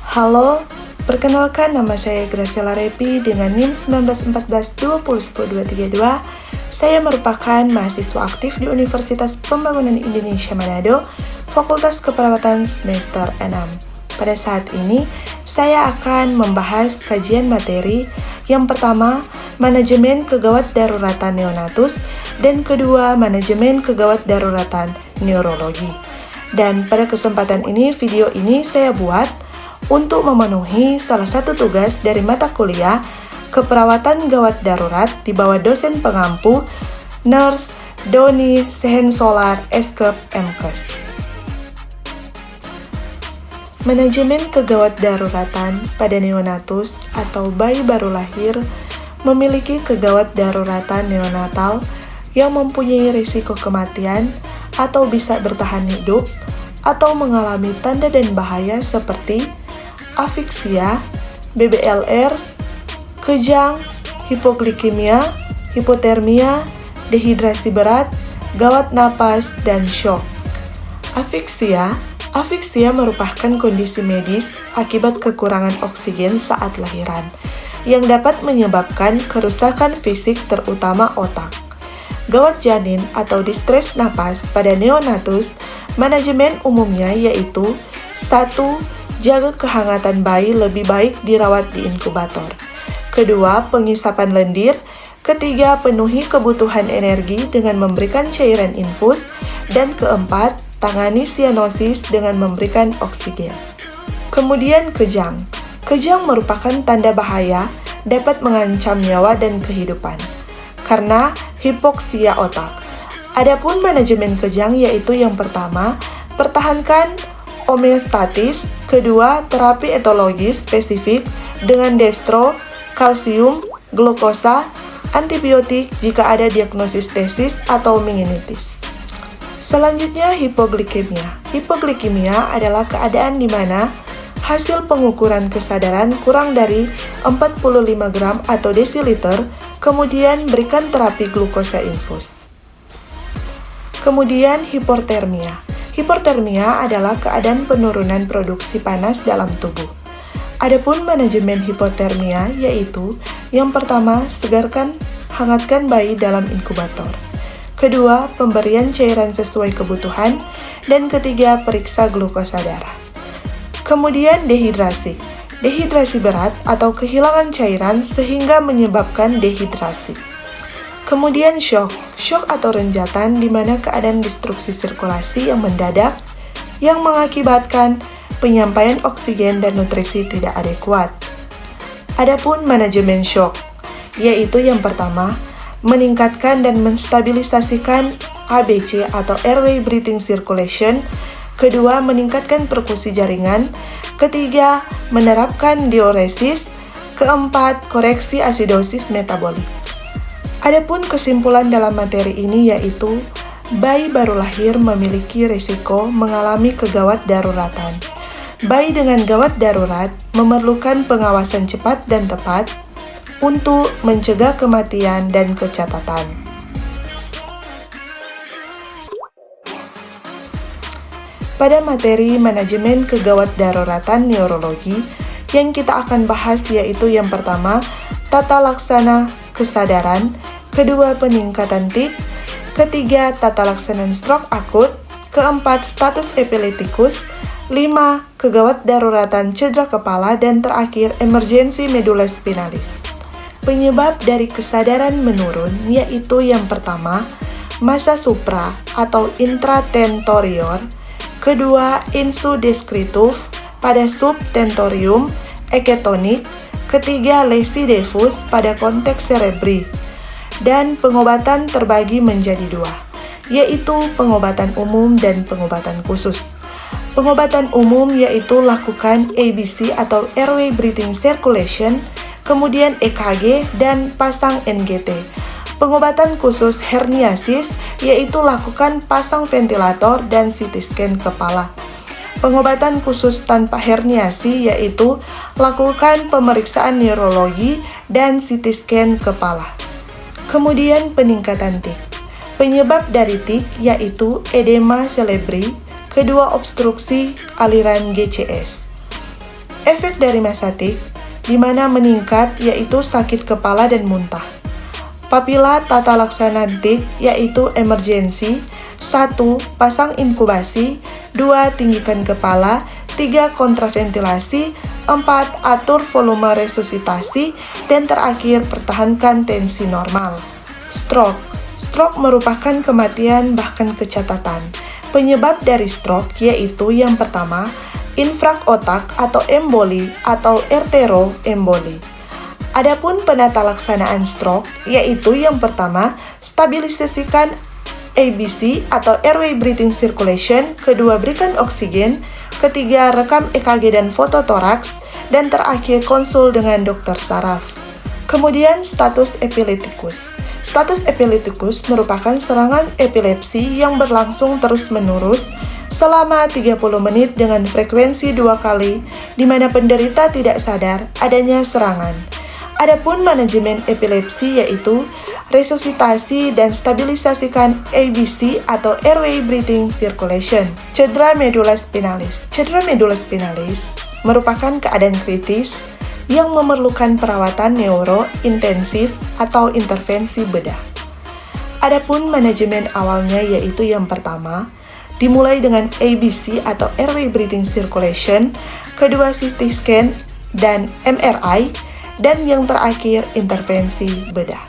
Halo, perkenalkan nama saya Graciela Repi dengan NIM 191420102232. Saya merupakan mahasiswa aktif di Universitas Pembangunan Indonesia Manado, Fakultas Keperawatan semester 6. Pada saat ini, saya akan membahas kajian materi yang pertama, manajemen kegawat daruratan neonatus, dan kedua, manajemen kegawat daruratan neurologi. Dan pada kesempatan ini, video ini saya buat untuk memenuhi salah satu tugas dari mata kuliah Keperawatan Gawat Darurat di bawah dosen pengampu Nurse Doni Sehensolar Eskep MKes. Manajemen kegawat daruratan pada neonatus atau bayi baru lahir memiliki kegawat daruratan neonatal yang mempunyai risiko kematian atau bisa bertahan hidup atau mengalami tanda dan bahaya seperti afiksia, BBLR, kejang, hipoglikemia, hipotermia, dehidrasi berat, gawat napas, dan shock. Afiksia merupakan kondisi medis akibat kekurangan oksigen saat lahiran, yang dapat menyebabkan kerusakan fisik terutama otak. Gawat janin atau distres napas pada neonatus, manajemen umumnya yaitu 1. Jaga kehangatan bayi lebih baik dirawat di inkubator. Kedua, pengisapan lendir. Ketiga, penuhi kebutuhan energi dengan memberikan cairan infus. Dan keempat, tangani sianosis dengan memberikan oksigen. Kemudian kejang. Kejang merupakan tanda bahaya, dapat mengancam nyawa dan kehidupan karena hipoksia otak. Adapun manajemen kejang yaitu yang pertama, pertahankan homeostatis, kedua, terapi etologis spesifik dengan destro, kalsium, glukosa, antibiotik jika ada diagnosis tesis atau meningitis. Selanjutnya, hipoglikemia. Hipoglikemia adalah keadaan di mana hasil pengukuran kesadaran kurang dari 45 gram atau desiliter, kemudian berikan terapi glukosa infus. Kemudian, hipotermia. Hipotermia adalah keadaan penurunan produksi panas dalam tubuh. Adapun manajemen hipotermia yaitu yang pertama, hangatkan bayi dalam inkubator. Kedua, pemberian cairan sesuai kebutuhan. Dan ketiga, periksa glukosa darah. Kemudian dehidrasi. Dehidrasi berat atau kehilangan cairan sehingga menyebabkan dehidrasi. Kemudian shock atau renjatan di mana keadaan destruksi sirkulasi yang mendadak yang mengakibatkan penyampaian oksigen dan nutrisi tidak adekuat. Adapun manajemen shock, yaitu yang pertama, meningkatkan dan menstabilisasikan ABC atau airway breathing circulation, kedua, meningkatkan perkusi jaringan, ketiga, menerapkan diuresis, keempat, koreksi asidosis metabolik. Adapun kesimpulan dalam materi ini yaitu bayi baru lahir memiliki risiko mengalami kegawat daruratan. Bayi dengan gawat darurat memerlukan pengawasan cepat dan tepat untuk mencegah kematian dan kecatatan. Pada materi manajemen kegawat daruratan neurologi yang kita akan bahas yaitu yang pertama, tata laksana kesadaran, kedua, peningkatan tik, ketiga, tata laksana stroke akut, keempat, status epileptikus, 5. Kegawat daruratan cedera kepala, dan terakhir, emergensi medula spinalis. Penyebab dari kesadaran menurun yaitu yang pertama, massa supra atau intratentorior, kedua, insudescriptus pada subtentorium, eketonik, ketiga, lesi diffus pada konteks cerebri. Dan pengobatan terbagi menjadi dua, yaitu pengobatan umum dan pengobatan khusus. Pengobatan umum yaitu lakukan ABC atau airway breathing circulation, kemudian EKG dan pasang NGT. Pengobatan khusus herniasis yaitu lakukan pasang ventilator dan CT scan kepala. Pengobatan khusus tanpa herniasi yaitu lakukan pemeriksaan neurologi dan CT scan kepala. Kemudian peningkatan tik. Penyebab dari tik yaitu edema cerebri, kedua obstruksi aliran GCS. Efek dari masatik, di mana meningkat yaitu sakit kepala dan muntah. Apabila tata laksana DIK yaitu emergensi, 1. Pasang inkubasi, 2. Tinggikan kepala, 3. Kontraventilasi, 4. Atur volume resusitasi, dan terakhir pertahankan tensi normal. Stroke merupakan kematian bahkan kecatatan. Penyebab dari stroke yaitu yang pertama, infrak otak atau emboli atau arteroemboli. Adapun penata laksanaan stroke yaitu yang pertama, stabilisasikan ABC atau airway breathing circulation, kedua berikan oksigen, ketiga rekam EKG dan foto toraks, dan terakhir konsul dengan dokter saraf. Kemudian status epileptikus. Status epileptikus merupakan serangan epilepsi yang berlangsung terus-menerus selama 30 menit dengan frekuensi 2 kali, di mana penderita tidak sadar adanya serangan. Adapun manajemen epilepsi yaitu resusitasi dan stabilisasikan ABC atau airway breathing circulation. Cedera medula spinalis. Cedera medula spinalis merupakan keadaan kritis yang memerlukan perawatan neuro intensif atau intervensi bedah. Adapun manajemen awalnya yaitu yang pertama, dimulai dengan ABC atau airway breathing circulation, kedua CT scan dan MRI, dan yang terakhir intervensi bedah.